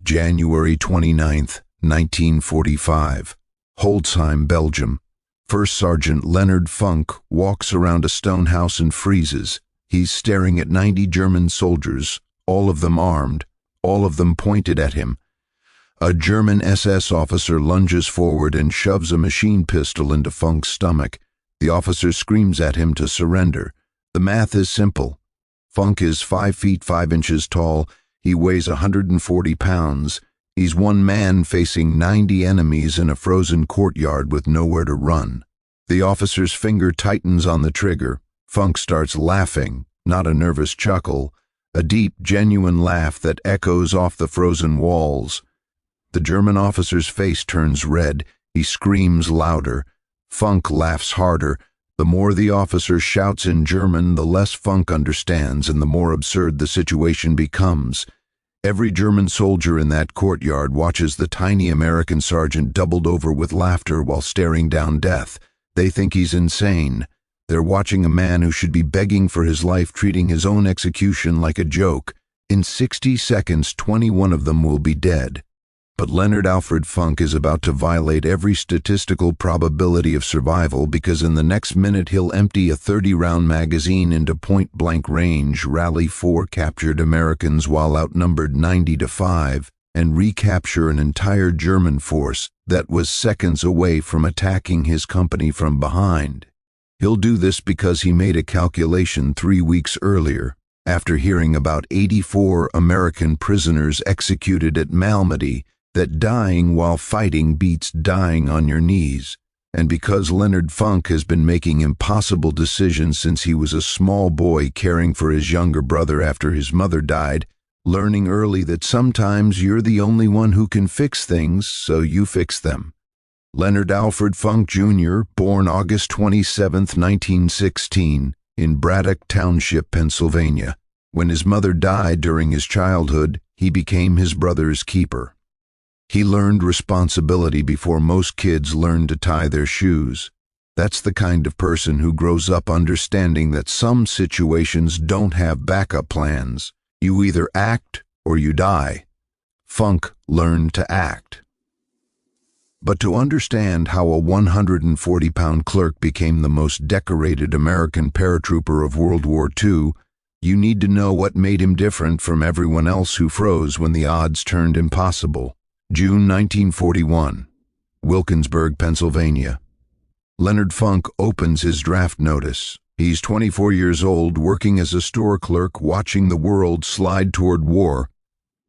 January 29th, 1945. Holzheim, Belgium. First Sergeant Leonard Funk walks around a stone house and freezes. He's staring at 90 German soldiers, all of them armed, all of them pointed at him. A German SS officer lunges forward and shoves a machine pistol into Funk's stomach. The officer screams at him to surrender. The math is simple. Funk is 5 feet 5 inches tall. He weighs 140 pounds. He's one man facing 90 enemies in a frozen courtyard with nowhere to run. The officer's finger tightens on the trigger. Funk starts laughing, not a nervous chuckle, a deep, genuine laugh that echoes off the frozen walls. The German officer's face turns red. He screams louder. Funk laughs harder. The more the officer shouts in German, the less Funk understands and the more absurd the situation becomes. Every German soldier in that courtyard watches the tiny American sergeant doubled over with laughter while staring down death. They think he's insane. They're watching a man who should be begging for his life treating his own execution like a joke. In 60 seconds, 21 of them will be dead. But Leonard Alfred Funk is about to violate every statistical probability of survival because in the next minute he'll empty a 30-round magazine into point-blank range, rally 4 captured Americans while outnumbered 90-5, and recapture an entire German force that was seconds away from attacking his company from behind. He'll do this because he made a calculation 3 weeks earlier, after hearing about 84 American prisoners executed at Malmedy, that dying while fighting beats dying on your knees, and because Leonard Funk has been making impossible decisions since he was a small boy caring for his younger brother after his mother died, learning early that sometimes you're the only one who can fix things, so you fix them. Leonard Alfred Funk Jr., born August 27, 1916, in Braddock Township, Pennsylvania. When his mother died during his childhood, he became his brother's keeper. He learned responsibility before most kids learn to tie their shoes. That's the kind of person who grows up understanding that some situations don't have backup plans. You either act or you die. Funk learned to act. But to understand how a 140-pound clerk became the most decorated American paratrooper of World War II, you need to know what made him different from everyone else who froze when the odds turned impossible. June 1941, Wilkinsburg, Pennsylvania. Leonard Funk opens his draft notice. He's 24 years old, working as a store clerk, watching the world slide toward war.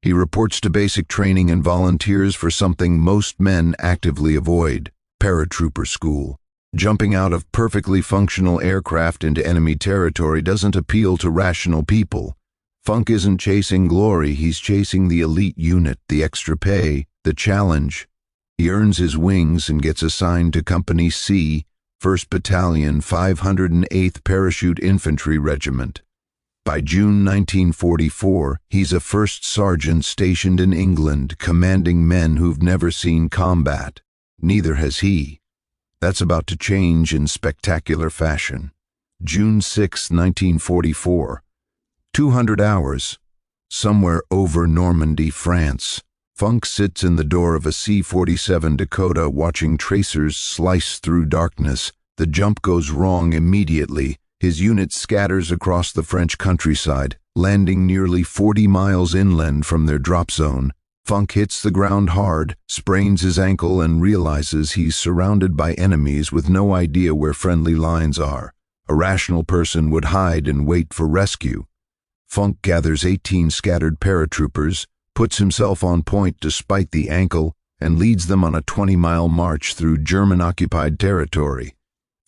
He reports to basic training and volunteers for something most men actively avoid: paratrooper school. Jumping out of perfectly functional aircraft into enemy territory doesn't appeal to rational people. Funk isn't chasing glory, he's chasing the elite unit, the extra pay, the challenge. He earns his wings and gets assigned to Company C, 1st Battalion, 508th Parachute Infantry Regiment. By June 1944, he's a first sergeant stationed in England, commanding men who've never seen combat. Neither has he. That's about to change in spectacular fashion. June 6, 1944. 200 hours. Somewhere over Normandy, France. Funk sits in the door of a C-47 Dakota watching tracers slice through darkness. The jump goes wrong immediately. His unit scatters across the French countryside, landing nearly 40 miles inland from their drop zone. Funk hits the ground hard, sprains his ankle, and realizes he's surrounded by enemies with no idea where friendly lines are. A rational person would hide and wait for rescue. Funk gathers 18 scattered paratroopers, puts himself on point despite the ankle, and leads them on a 20-mile march through German-occupied territory.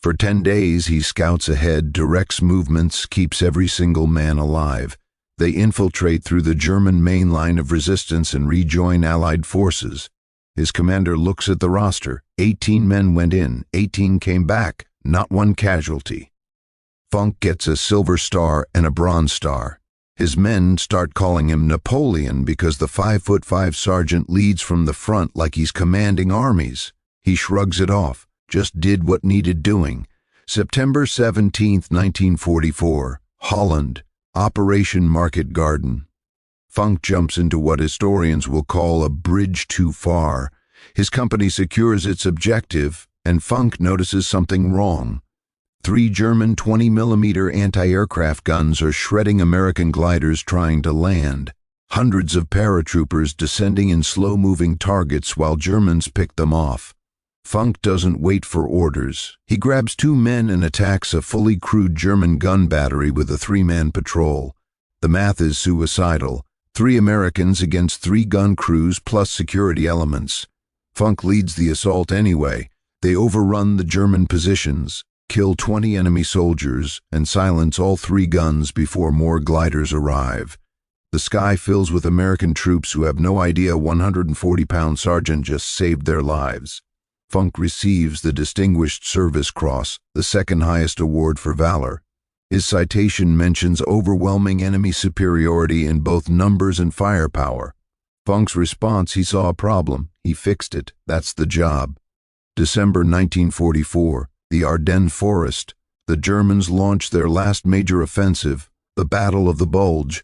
For 10 days he scouts ahead, directs movements, keeps every single man alive. They infiltrate through the German main line of resistance and rejoin Allied forces. His commander looks at the roster. 18 men went in, 18 came back, not one casualty. Funk gets a Silver Star and a Bronze Star. His men start calling him Napoleon because the 5'5" sergeant leads from the front like he's commanding armies. He shrugs it off, just did what needed doing. September 17, 1944, Holland, Operation Market Garden. Funk jumps into what historians will call a bridge too far. His company secures its objective, and Funk notices something wrong. 3 German 20mm anti-aircraft guns are shredding American gliders trying to land. Hundreds of paratroopers descending in slow-moving targets while Germans pick them off. Funk doesn't wait for orders. He grabs 2 men and attacks a fully crewed German gun battery with a 3-man patrol. The math is suicidal. 3 Americans against 3 gun crews plus security elements. Funk leads the assault anyway. They overrun the German positions, kill 20 enemy soldiers, and silence all 3 guns before more gliders arrive. The sky fills with American troops who have no idea a 140-pound sergeant just saved their lives. Funk receives the Distinguished Service Cross, the second highest award for valor. His citation mentions overwhelming enemy superiority in both numbers and firepower. Funk's response: he saw a problem, he fixed it, that's the job. December 1944, the Ardennes Forest. The Germans launched their last major offensive, the Battle of the Bulge.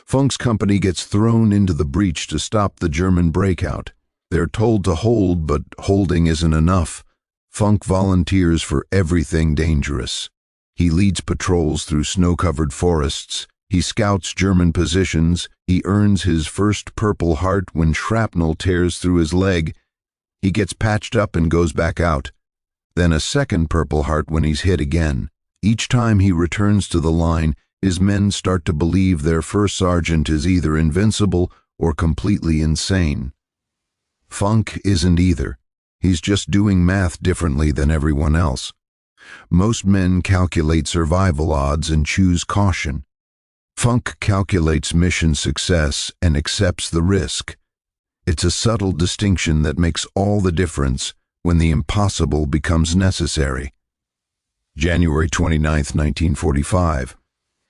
Funk's company gets thrown into the breach to stop the German breakout. They're told to hold, but holding isn't enough. Funk volunteers for everything dangerous. He leads patrols through snow-covered forests. He scouts German positions. He earns his first Purple Heart when shrapnel tears through his leg. He gets patched up and goes back out. Then a second Purple Heart when he's hit again. Each time he returns to the line, his men start to believe their first sergeant is either invincible or completely insane. Funk isn't either. He's just doing math differently than everyone else. Most men calculate survival odds and choose caution. Funk calculates mission success and accepts the risk. It's a subtle distinction that makes all the difference when the impossible becomes necessary. January 29, 1945.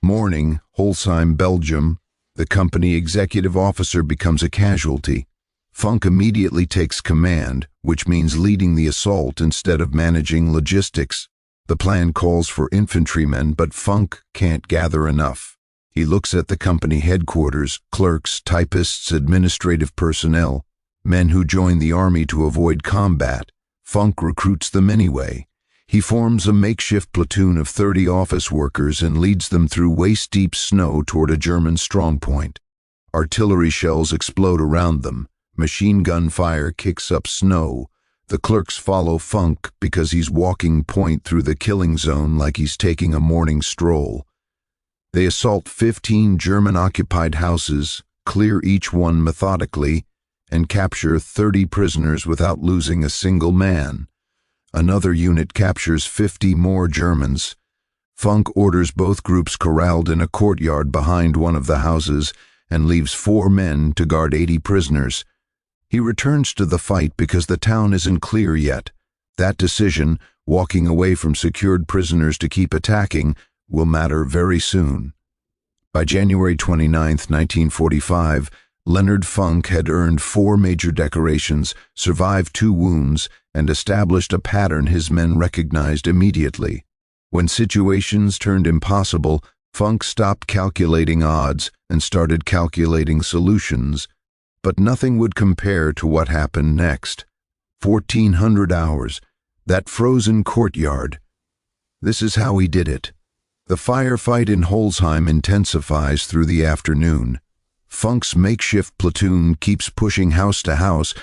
Morning, Holzheim, Belgium. The company executive officer becomes a casualty. Funk immediately takes command, which means leading the assault instead of managing logistics. The plan calls for infantrymen, but Funk can't gather enough. He looks at the company headquarters, clerks, typists, administrative personnel, men who join the army to avoid combat. Funk recruits them anyway. He forms a makeshift platoon of 30 office workers and leads them through waist-deep snow toward a German strongpoint. Artillery shells explode around them. Machine gun fire kicks up snow. The clerks follow Funk because he's walking point through the killing zone like he's taking a morning stroll. They assault 15 German-occupied houses, clear each one methodically, and capture 30 prisoners without losing a single man. Another unit captures 50 more Germans. Funk orders both groups corralled in a courtyard behind one of the houses and leaves 4 men to guard 80 prisoners. He returns to the fight because the town isn't clear yet. That decision, walking away from secured prisoners to keep attacking, will matter very soon. By January 29, 1945, Leonard Funk had earned 4 major decorations, survived 2 wounds, and established a pattern his men recognized immediately. When situations turned impossible, Funk stopped calculating odds and started calculating solutions. But nothing would compare to what happened next. 1,400 hours, that frozen courtyard. This is how he did it. The firefight in Holzheim intensifies through the afternoon. Funk's makeshift platoon keeps pushing house to house,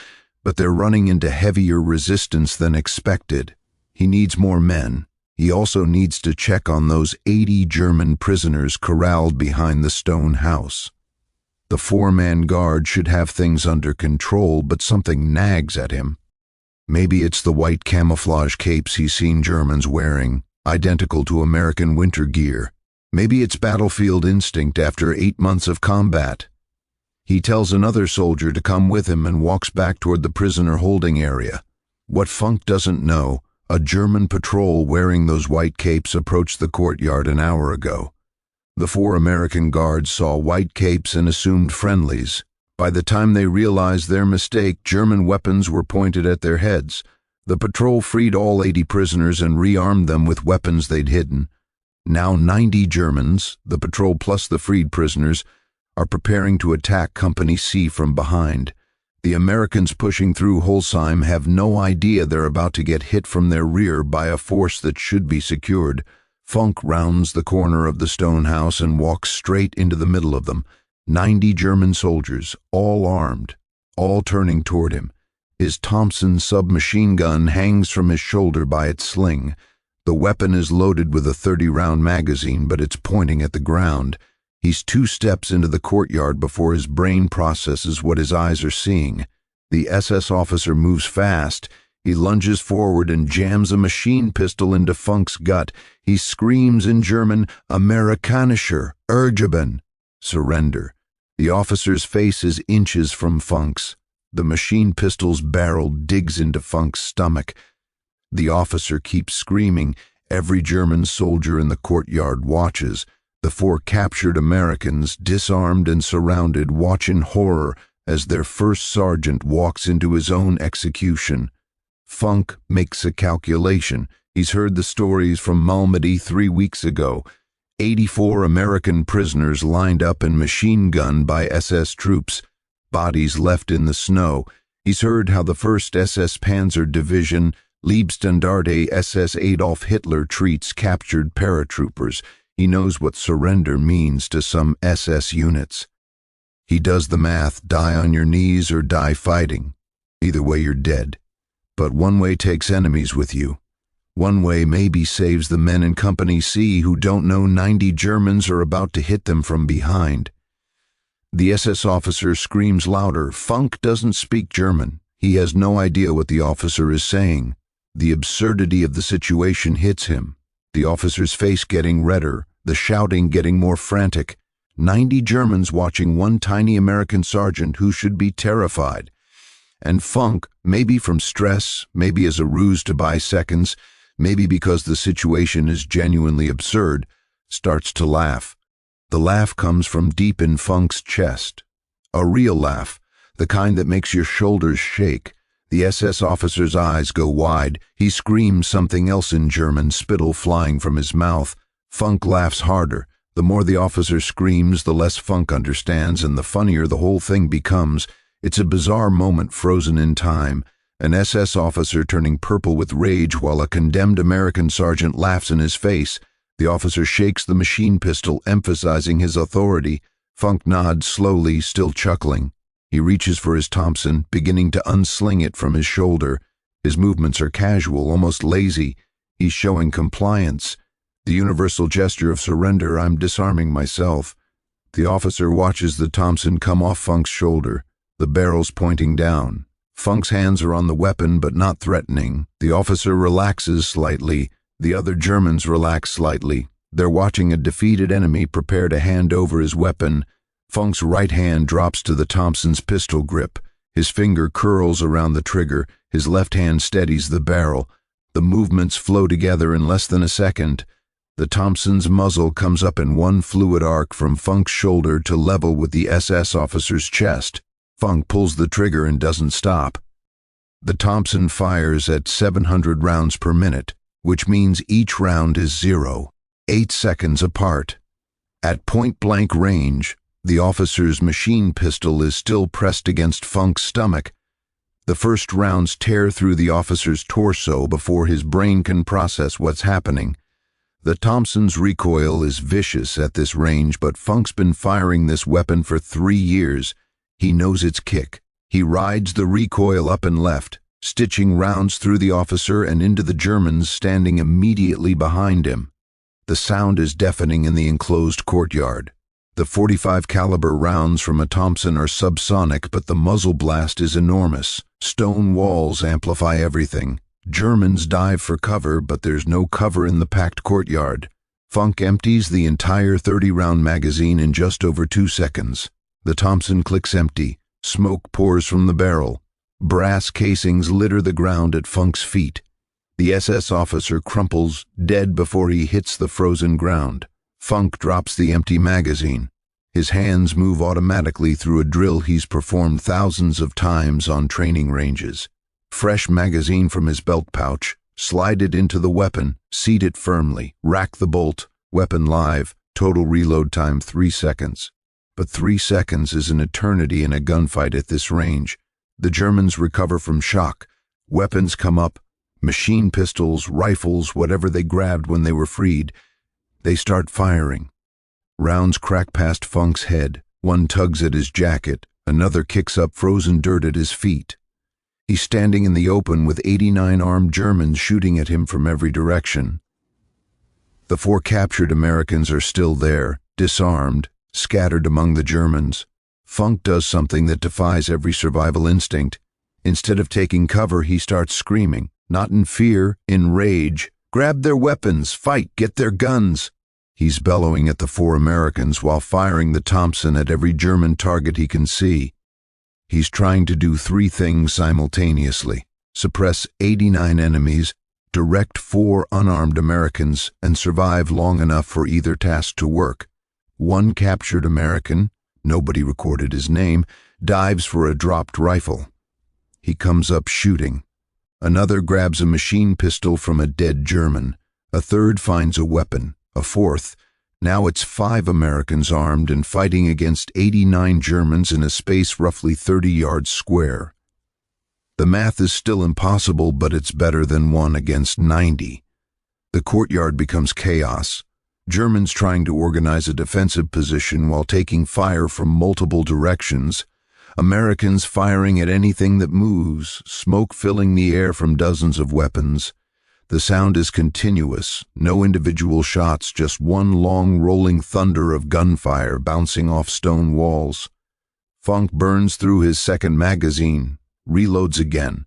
but they're running into heavier resistance than expected. He needs more men. He also needs to check on those 80 German prisoners corralled behind the stone house. The 4-man guard should have things under control, but something nags at him. Maybe it's the white camouflage capes he's seen Germans wearing, identical to American winter gear. Maybe it's battlefield instinct after 8 months of combat. He tells another soldier to come with him and walks back toward the prisoner holding area. What Funk doesn't know, a German patrol wearing those white capes approached the courtyard an hour ago. The 4 American guards saw white capes and assumed friendlies. By the time they realized their mistake, German weapons were pointed at their heads. The patrol freed all 80 prisoners and rearmed them with weapons they'd hidden. Now 90 Germans, the patrol plus the freed prisoners, are preparing to attack Company C from behind. The Americans pushing through Holzheim have no idea they're about to get hit from their rear by a force that should be secured. Funk rounds the corner of the stone house and walks straight into the middle of them. 90 German soldiers, all armed, all turning toward him. His Thompson submachine gun hangs from his shoulder by its sling. The weapon is loaded with a 30-round magazine, but it's pointing at the ground. He's 2 steps into the courtyard before his brain processes what his eyes are seeing. The SS officer moves fast. He lunges forward and jams a machine pistol into Funk's gut. He screams in German, "Amerikanischer, Ergeben," surrender. The officer's face is inches from Funk's. The machine pistol's barrel digs into Funk's stomach. The officer keeps screaming. Every German soldier in the courtyard watches. The 4 captured Americans, disarmed and surrounded, watch in horror as their first sergeant walks into his own execution. Funk makes a calculation. He's heard the stories from Malmedy 3 weeks ago. 84 American prisoners lined up and machine-gunned by SS troops, bodies left in the snow. He's heard how the 1st SS Panzer Division, Leibstandarte SS Adolf Hitler treats captured paratroopers. He knows what surrender means to some SS units. He does the math, die on your knees or die fighting. Either way you're dead. But one way takes enemies with you. One way maybe saves the men in Company C who don't know 90 Germans are about to hit them from behind. The SS officer screams louder. Funk doesn't speak German. He has no idea what the officer is saying. The absurdity of the situation hits him. The officer's face getting redder, the shouting getting more frantic. 90 Germans watching one tiny American sergeant who should be terrified. And Funk, maybe from stress, maybe as a ruse to buy seconds, maybe because the situation is genuinely absurd, starts to laugh. The laugh comes from deep in Funk's chest. A real laugh, the kind that makes your shoulders shake. The SS officer's eyes go wide. He screams something else in German, spittle flying from his mouth. Funk laughs harder. The more the officer screams, the less Funk understands, and the funnier the whole thing becomes. It's a bizarre moment frozen in time. An SS officer turning purple with rage while a condemned American sergeant laughs in his face. The officer shakes the machine pistol, emphasizing his authority. Funk nods slowly, still chuckling. He reaches for his Thompson, beginning to unsling it from his shoulder. His movements are casual, almost lazy. He's showing compliance. The universal gesture of surrender, I'm disarming myself. The officer watches the Thompson come off Funk's shoulder, the barrel's pointing down. Funk's hands are on the weapon, but not threatening. The officer relaxes slightly. The other Germans relax slightly. They're watching a defeated enemy prepare to hand over his weapon. Funk's right hand drops to the Thompson's pistol grip. His finger curls around the trigger. His left hand steadies the barrel. The movements flow together in less than a second. The Thompson's muzzle comes up in one fluid arc from Funk's shoulder to level with the SS officer's chest. Funk pulls the trigger and doesn't stop. The Thompson fires at 700 rounds per minute, which means each round is 0, 8 seconds apart. At point-blank range, the officer's machine pistol is still pressed against Funk's stomach. The first rounds tear through the officer's torso before his brain can process what's happening. The Thompson's recoil is vicious at this range, but Funk's been firing this weapon for 3 years. He knows its kick. He rides the recoil up and left, stitching rounds through the officer and into the Germans standing immediately behind him. The sound is deafening in the enclosed courtyard. The .45 caliber rounds from a Thompson are subsonic, but the muzzle blast is enormous. Stone walls amplify everything. Germans dive for cover, but there's no cover in the packed courtyard. Funk empties the entire 30-round magazine in just over 2 seconds. The Thompson clicks empty. Smoke pours from the barrel. Brass casings litter the ground at Funk's feet. The SS officer crumples, dead before he hits the frozen ground. Funk drops the empty magazine. His hands move automatically through a drill he's performed thousands of times on training ranges. Fresh magazine from his belt pouch, slide it into the weapon, seat it firmly, rack the bolt, weapon live, total reload time 3 seconds. but 3 seconds is an eternity in a gunfight at this range. The Germans recover from shock. Weapons come up, machine pistols, rifles, whatever they grabbed when they were freed. They start firing. Rounds crack past Funk's head. One tugs at his jacket. Another kicks up frozen dirt at his feet. He's standing in the open with 89 armed Germans shooting at him from every direction. The 4 captured Americans are still there, disarmed, scattered among the Germans. Funk does something that defies every survival instinct. Instead of taking cover, he starts screaming, not in fear, in rage. Grab their weapons, fight, get their guns. He's bellowing at the 4 Americans while firing the Thompson at every German target he can see. He's trying to do 3 things simultaneously: suppress 89 enemies, direct 4 unarmed Americans, and survive long enough for either task to work. One captured American, nobody recorded his name, dives for a dropped rifle. He comes up shooting. Another grabs a machine pistol from a dead German. A third finds a weapon. A fourth. Now it's 5 Americans armed and fighting against 89 Germans in a space roughly 30 yards square. The math is still impossible, but it's better than 1 against 90. The courtyard becomes chaos. Germans trying to organize a defensive position while taking fire from multiple directions. Americans firing at anything that moves, smoke filling the air from dozens of weapons. The sound is continuous, no individual shots, just one long rolling thunder of gunfire bouncing off stone walls. Funk burns through his second magazine, reloads again.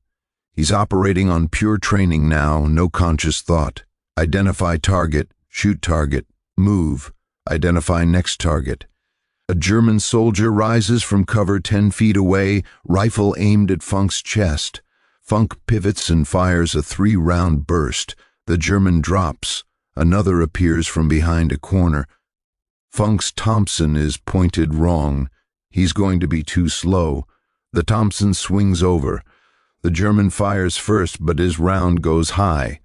He's operating on pure training now, no conscious thought. Identify target, shoot target, move, identify next target. A German soldier rises from cover 10 feet away, rifle aimed at Funk's chest. Funk pivots and fires a 3-round burst. The German drops. Another appears from behind a corner. Funk's Thompson is pointed wrong. He's going to be too slow. The Thompson swings over. The German fires first, but his round goes high.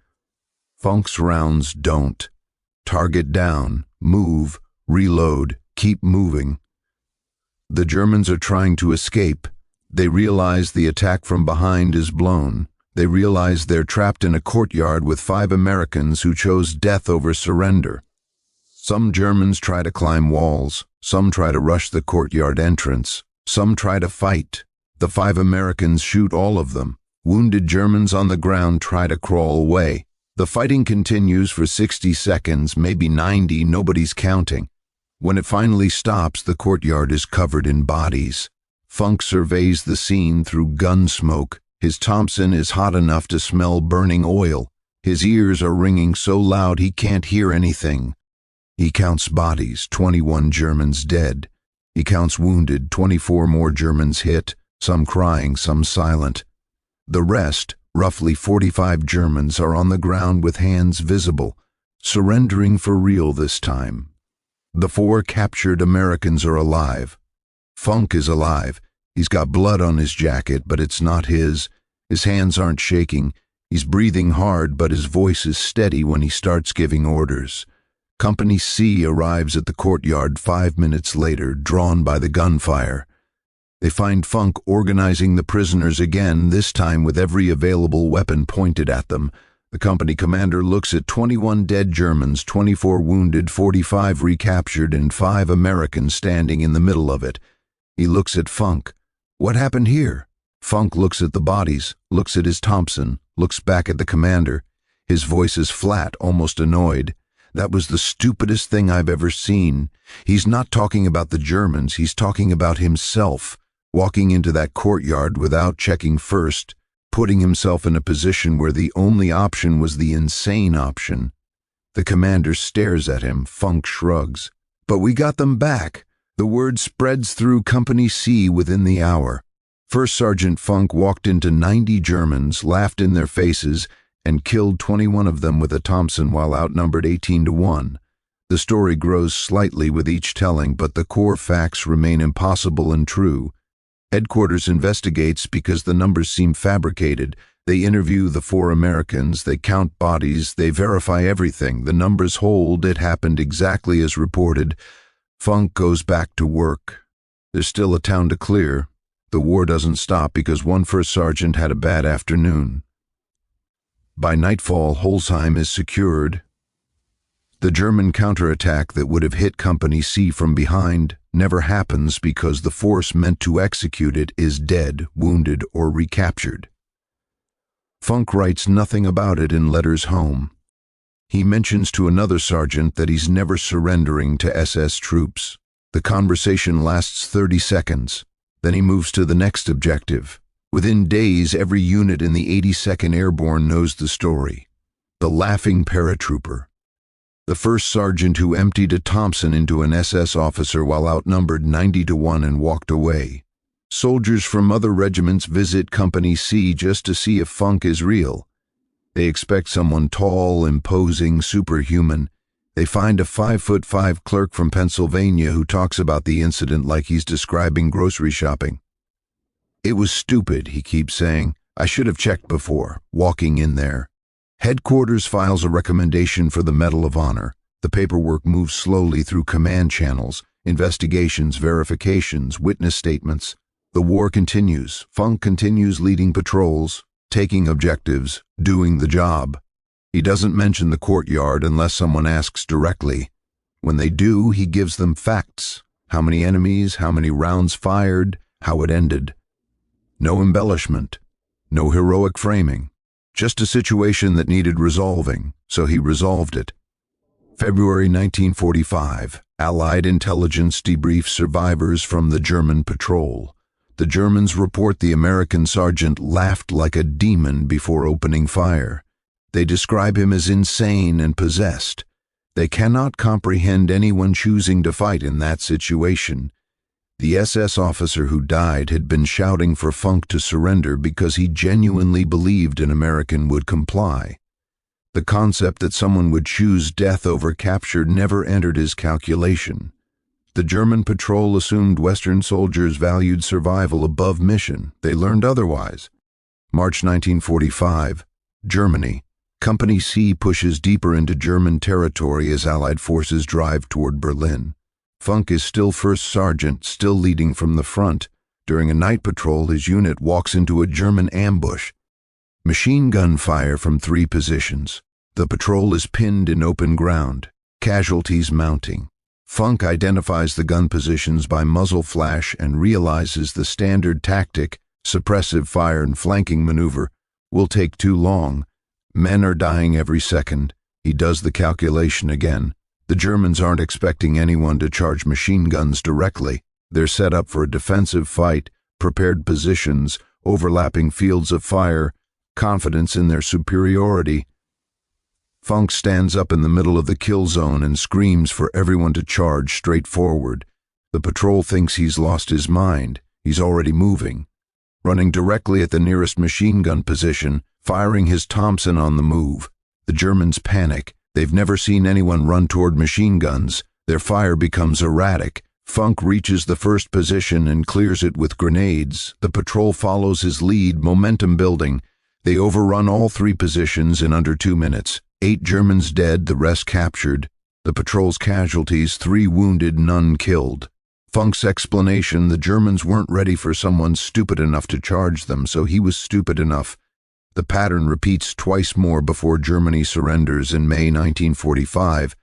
Funk's rounds don't. Target down, move, reload, keep moving. The Germans are trying to escape. They realize the attack from behind is blown. They realize they're trapped in a courtyard with 5 Americans who chose death over surrender. Some Germans try to climb walls. Some try to rush the courtyard entrance. Some try to fight. The 5 Americans shoot all of them. Wounded Germans on the ground try to crawl away. The fighting continues for 60 seconds, maybe 90, nobody's counting. When it finally stops, the courtyard is covered in bodies. Funk surveys the scene through gun smoke. His Thompson is hot enough to smell burning oil. His ears are ringing so loud he can't hear anything. He counts bodies, 21 Germans dead. He counts wounded, 24 more Germans hit, some crying, some silent. The rest, roughly 45 Germans, are on the ground with hands visible, surrendering for real this time. The 4 captured Americans are alive. Funk is alive. He's got blood on his jacket, but it's not his. His hands aren't shaking. He's breathing hard, but his voice is steady when he starts giving orders. Company C arrives at the courtyard 5 minutes later, drawn by the gunfire. They find Funk organizing the prisoners again, this time with every available weapon pointed at them. The company commander looks at 21 dead Germans, 24 wounded, 45 recaptured, and 5 Americans standing in the middle of it. He looks at Funk. What happened here? Funk looks at the bodies, looks at his Thompson, looks back at the commander. His voice is flat, almost annoyed. That was the stupidest thing I've ever seen. He's not talking about the Germans, he's talking about himself, walking into that courtyard without checking first, putting himself in a position where the only option was the insane option. The commander stares at him. Funk shrugs. But we got them back. The word spreads through Company C within the hour. First Sergeant Funk walked into 90 Germans, laughed in their faces, and killed 21 of them with a Thompson while outnumbered 18-1. The story grows slightly with each telling, but the core facts remain impossible and true. Headquarters investigates because the numbers seem fabricated. They interview the 4 Americans, they count bodies, they verify everything. The numbers hold, it happened exactly as reported. Funk goes back to work. There's still a town to clear. The war doesn't stop because one first sergeant had a bad afternoon. By nightfall, Holzheim is secured. The German counterattack that would have hit Company C from behind never happens because the force meant to execute it is dead, wounded, or recaptured. Funk writes nothing about it in letters home. He mentions to another sergeant that he's never surrendering to SS troops. The conversation lasts 30 seconds. Then he moves to the next objective. Within days, every unit in the 82nd Airborne knows the story. The laughing paratrooper. The first sergeant who emptied a Thompson into an SS officer while outnumbered 90-1 and walked away. Soldiers from other regiments visit Company C just to see if Funk is real. They expect someone tall, imposing, superhuman. They find a 5'5" clerk from Pennsylvania who talks about the incident like he's describing grocery shopping. "It was stupid," he keeps saying. "I should have checked before, walking in there." Headquarters files a recommendation for the Medal of Honor. The paperwork moves slowly through command channels, investigations, verifications, witness statements. The war continues. Funk continues leading patrols, taking objectives, doing the job. He doesn't mention the courtyard unless someone asks directly. When they do, he gives them facts. How many enemies, how many rounds fired, how it ended. No embellishment, no heroic framing. Just a situation that needed resolving, so he resolved it. February 1945, Allied intelligence debriefs survivors from the German patrol. The Germans report the American sergeant laughed like a demon before opening fire. They describe him as insane and possessed. They cannot comprehend anyone choosing to fight in that situation. The SS officer who died had been shouting for Funk to surrender because he genuinely believed an American would comply. The concept that someone would choose death over capture never entered his calculation. The German patrol assumed Western soldiers valued survival above mission. They learned otherwise. March 1945, Germany. Company C pushes deeper into German territory as Allied forces drive toward Berlin. Funk is still first sergeant, still leading from the front. During a night patrol, his unit walks into a German ambush. Machine gun fire from 3 positions. The patrol is pinned in open ground. Casualties mounting. Funk identifies the gun positions by muzzle flash and realizes the standard tactic, suppressive fire and flanking maneuver, will take too long. Men are dying every second. He does the calculation again. The Germans aren't expecting anyone to charge machine guns directly. They're set up for a defensive fight, prepared positions, overlapping fields of fire, confidence in their superiority. Funk stands up in the middle of the kill zone and screams for everyone to charge straight forward. The patrol thinks he's lost his mind. He's already moving. Running directly at the nearest machine gun position, firing his Thompson on the move. The Germans panic. They've never seen anyone run toward machine guns. Their fire becomes erratic. Funk reaches the first position and clears it with grenades. The patrol follows his lead, momentum building. They overrun all 3 positions in under 2 minutes. 8 Germans dead, the rest captured. The patrol's casualties, 3 wounded, none killed. Funk's explanation: the Germans weren't ready for someone stupid enough to charge them, so he was stupid enough. The pattern repeats twice more before Germany surrenders in May 1945.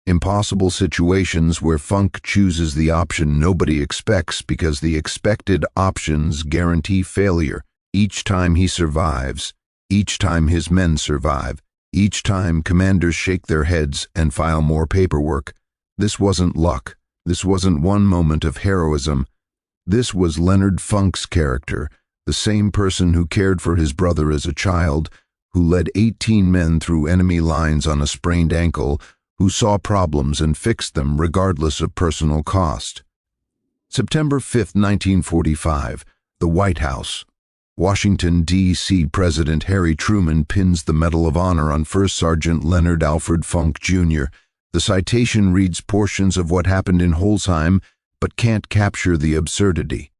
Impossible situations where Funk chooses the option nobody expects because the expected options guarantee failure. Each time he survives, each time his men survive, each time commanders shake their heads and file more paperwork. This wasn't luck. This wasn't one moment of heroism. This was Leonard Funk's character. The same person who cared for his brother as a child, who led 18 men through enemy lines on a sprained ankle, who saw problems and fixed them regardless of personal cost. September 5, 1945, the White House. Washington, D.C. President Harry Truman pins the Medal of Honor on First Sergeant Leonard Alfred Funk Jr. The citation reads portions of what happened in Holzheim, but can't capture the absurdity.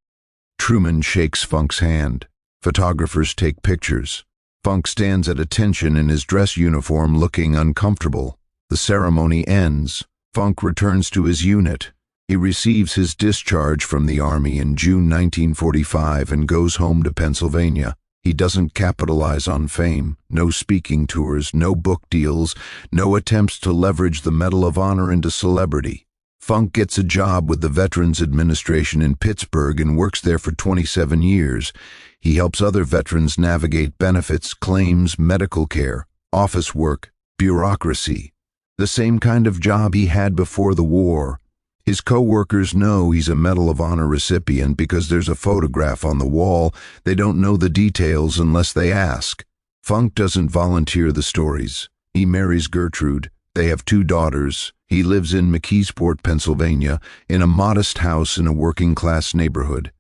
Truman shakes Funk's hand. Photographers take pictures. Funk stands at attention in his dress uniform, looking uncomfortable. The ceremony ends. Funk returns to his unit. He receives his discharge from the Army in June 1945 and goes home to Pennsylvania. He doesn't capitalize on fame, no speaking tours, no book deals, no attempts to leverage the Medal of Honor into celebrity. Funk gets a job with the Veterans Administration in Pittsburgh and works there for 27 years. He helps other veterans navigate benefits, claims, medical care, office work, bureaucracy. The same kind of job he had before the war. His co-workers know he's a Medal of Honor recipient because there's a photograph on the wall. They don't know the details unless they ask. Funk doesn't volunteer the stories. He marries Gertrude. They have 2 daughters. He lives in McKeesport, Pennsylvania, in a modest house in a working-class neighborhood.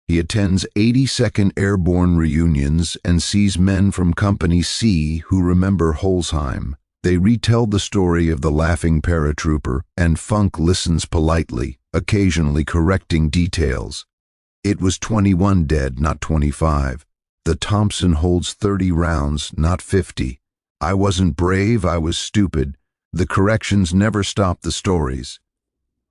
He attends 82nd Airborne reunions and sees men from Company C who remember Holzheim. They retell the story of the laughing paratrooper, and Funk listens politely, occasionally correcting details. It was 21 dead, not 25. The Thompson holds 30 rounds, not 50. I wasn't brave, I was stupid. The corrections never stopped the stories.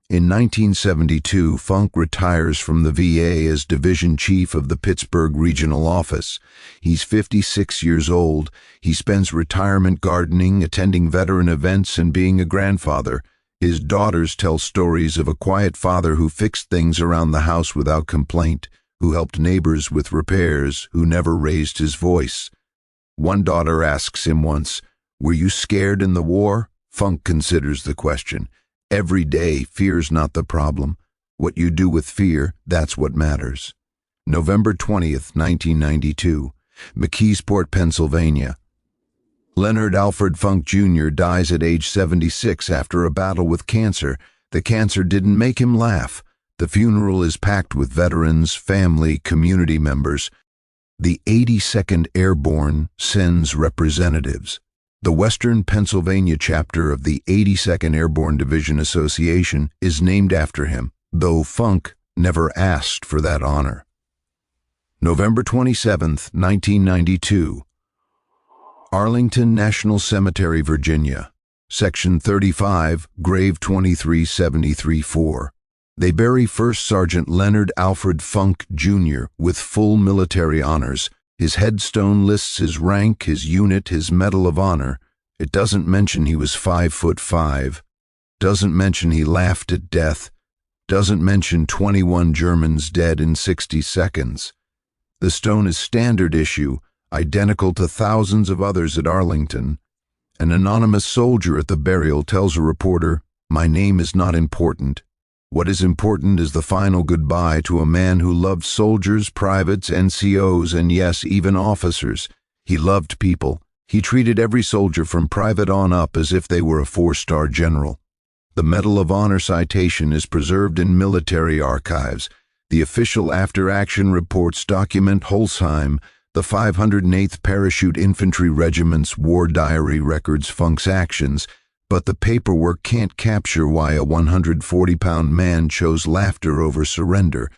In 1972, Funk retires from the VA as division chief of the Pittsburgh Regional Office. He's 56 years old. He spends retirement gardening, attending veteran events, and being a grandfather. His daughters tell stories of a quiet father who fixed things around the house without complaint, who helped neighbors with repairs, who never raised his voice. One daughter asks him once, "Were you scared in the war?" Funk considers the question. Every day, fear's not the problem. What you do with fear, that's what matters. November 20th, 1992, McKeesport, Pennsylvania. Leonard Alfred Funk Jr. dies at age 76 after a battle with cancer. The cancer didn't make him laugh. The funeral is packed with veterans, family, community members. The 82nd Airborne sends representatives. The Western Pennsylvania chapter of the 82nd Airborne Division Association is named after him, though Funk never asked for that honor. November 27th, 1992. Arlington National Cemetery, Virginia. Section 35, Grave 2373-4. They bury First Sergeant Leonard Alfred Funk Jr. with full military honors. His headstone lists his rank, his unit, his Medal of Honor. It doesn't mention he was 5'5". Doesn't mention he laughed at death. Doesn't mention 21 Germans dead in 60 seconds. The stone is standard issue, identical to thousands of others at Arlington. An anonymous soldier at the burial tells a reporter, "My name is not important. What is important is the final goodbye to a man who loved soldiers, privates, NCOs, and yes, even officers. He loved people. He treated every soldier from private on up as if they were a 4-star general." The Medal of Honor citation is preserved in military archives. The official after-action reports document Holzheim. The 508th Parachute Infantry Regiment's war diary records Funk's actions, but the paperwork can't capture why a 140-pound man chose laughter over surrender,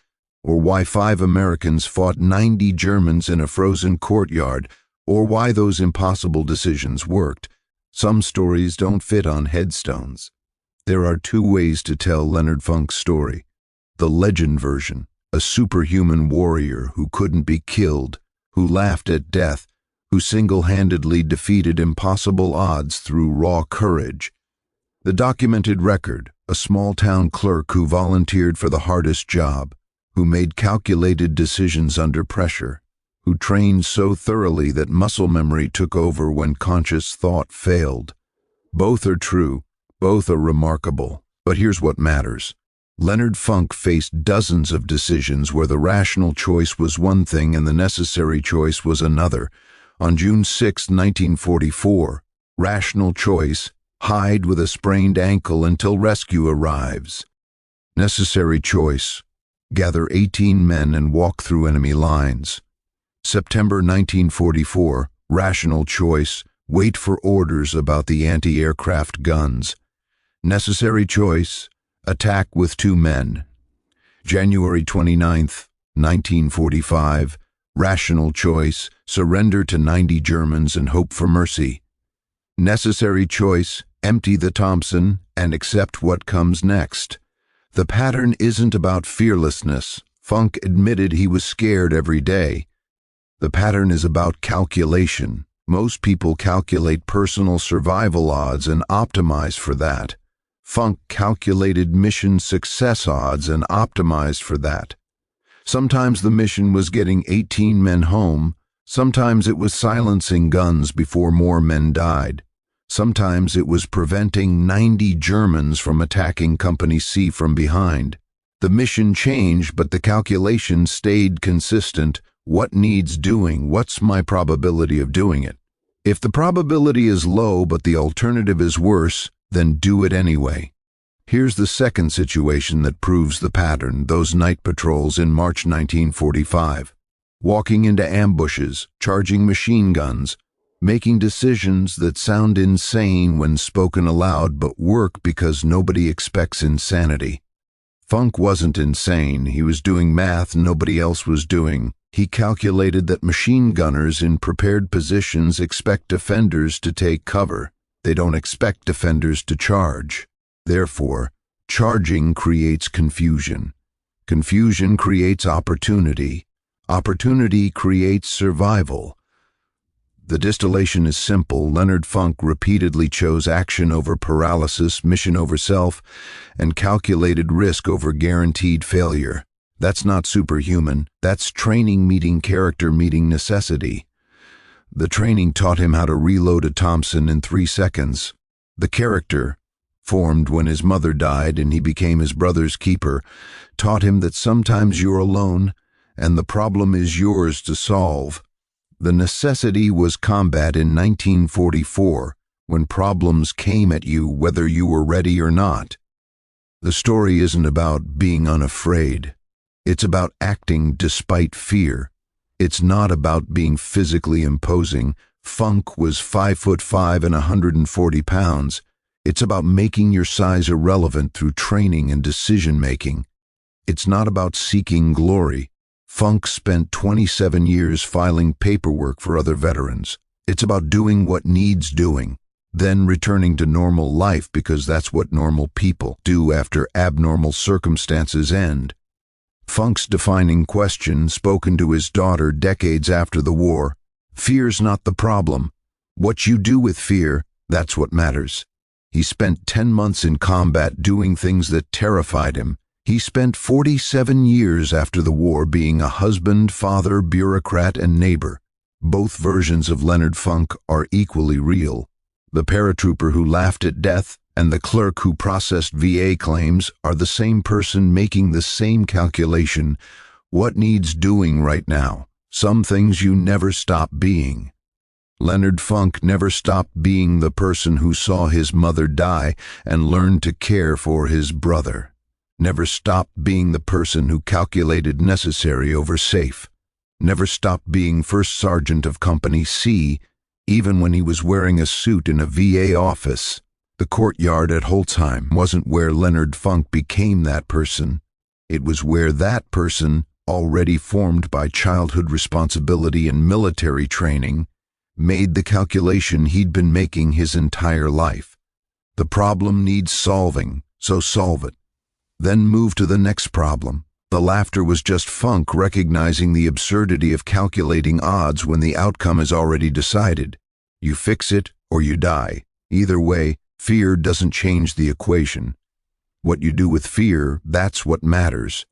or why 5 Americans fought 90 Germans in a frozen courtyard, or why those impossible decisions worked. Some stories don't fit on headstones. There are 2 ways to tell Leonard Funk's story. The legend version, a superhuman warrior who couldn't be killed, who laughed at death, who single-handedly defeated impossible odds through raw courage. The documented record, a small-town clerk who volunteered for the hardest job, who made calculated decisions under pressure, who trained so thoroughly that muscle memory took over when conscious thought failed. Both are true, both are remarkable, but here's what matters. Leonard Funk faced dozens of decisions where the rational choice was one thing and the necessary choice was another. On June 6, 1944, rational choice, hide with a sprained ankle until rescue arrives. Necessary choice, gather 18 men and walk through enemy lines. September 1944, rational choice, wait for orders about the anti-aircraft guns. Necessary choice, attack with 2 men. January 29, 1945, rational choice, surrender to 90 Germans and hope for mercy. Necessary choice, empty the Thompson and accept what comes next. The pattern isn't about fearlessness. Funk admitted he was scared every day. The pattern is about calculation. Most people calculate personal survival odds and optimize for that. Funk calculated mission success odds and optimized for that. Sometimes the mission was getting 18 men home. Sometimes it was silencing guns before more men died. Sometimes it was preventing 90 Germans from attacking Company C from behind. The mission changed, but the calculation stayed consistent. What needs doing? What's my probability of doing it? If the probability is low but the alternative is worse, then do it anyway. Here's the second situation that proves the pattern: those night patrols in March 1945. Walking into ambushes, charging machine guns, making decisions that sound insane when spoken aloud but work because nobody expects insanity. Funk wasn't insane. He was doing math nobody else was doing. He calculated that machine gunners in prepared positions expect defenders to take cover. They don't expect defenders to charge. Therefore, charging creates confusion. Confusion creates opportunity. Opportunity creates survival. The distillation is simple. Leonard Funk repeatedly chose action over paralysis, mission over self, and calculated risk over guaranteed failure. That's not superhuman. That's training meeting character meeting necessity. The training taught him how to reload a Thompson in 3 seconds. The character, formed when his mother died and he became his brother's keeper, taught him that sometimes you're alone and the problem is yours to solve. The necessity was combat in 1944, when problems came at you whether you were ready or not. The story isn't about being unafraid. It's about acting despite fear. It's not about being physically imposing. Funk was 5'5" and 140 pounds. It's about making your size irrelevant through training and decision-making. It's not about seeking glory. Funk spent 27 years filing paperwork for other veterans. It's about doing what needs doing, then returning to normal life because that's what normal people do after abnormal circumstances end. Funk's defining question, spoken to his daughter decades after the war: fear's not the problem. What you do with fear, that's what matters. He spent 10 months in combat doing things that terrified him. He spent 47 years after the war being a husband, father, bureaucrat, and neighbor. Both versions of Leonard Funk are equally real. The paratrooper who laughed at death and the clerk who processed VA claims are the same person making the same calculation. What needs doing right now? Some things you never stop being. Leonard Funk never stopped being the person who saw his mother die and learned to care for his brother. Never stopped being the person who calculated necessary over safe. Never stopped being first sergeant of Company C, even when he was wearing a suit in a VA office. The courtyard at Holzheim wasn't where Leonard Funk became that person. It was where that person, already formed by childhood responsibility and military training, made the calculation he'd been making his entire life. The problem needs solving, so solve it. Then move to the next problem. The laughter was just Funk recognizing the absurdity of calculating odds when the outcome is already decided. You fix it or you die. Either way, fear doesn't change the equation. What you do with fear, that's what matters.